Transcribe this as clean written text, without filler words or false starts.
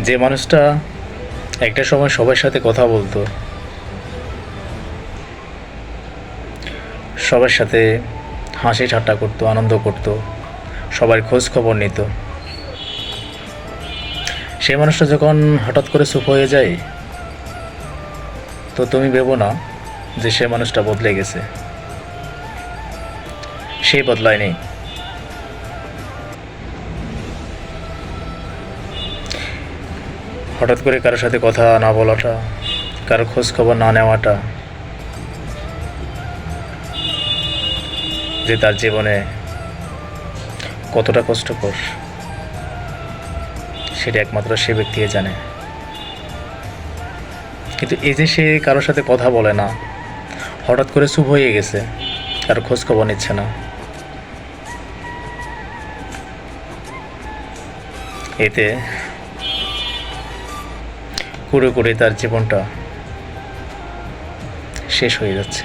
যে মানুষটা একটা সময় সবার সাথে কথা বলতো, সবার সাথে হাসি ঠাট্টা করতো, আনন্দ করতো, সবার খোঁজ খবর নিত, সেই মানুষটা যখন হঠাৎ করে চুপ হয়ে যায়, তো তুমি ভেবো না যে সে মানুষটা বদলে গেছে। সে বদলায়নি। হঠাৎ করে কারোর সাথে কথা না বলাটা, কারো খোঁজ খবর না নেওয়াটা যে তার জীবনে কতটা কষ্টকর, সেটা একমাত্র সে ব্যক্তি জানে। কিন্তু এই যে সে কারোর সাথে কথা বলে না, হঠাৎ করে চুপ হয়ে গেছে, কারো খোঁজ খবর নিচ্ছে না, এতে কুড়ে কুড়ে তার জীবনটা শেষ হয়ে যাচ্ছে।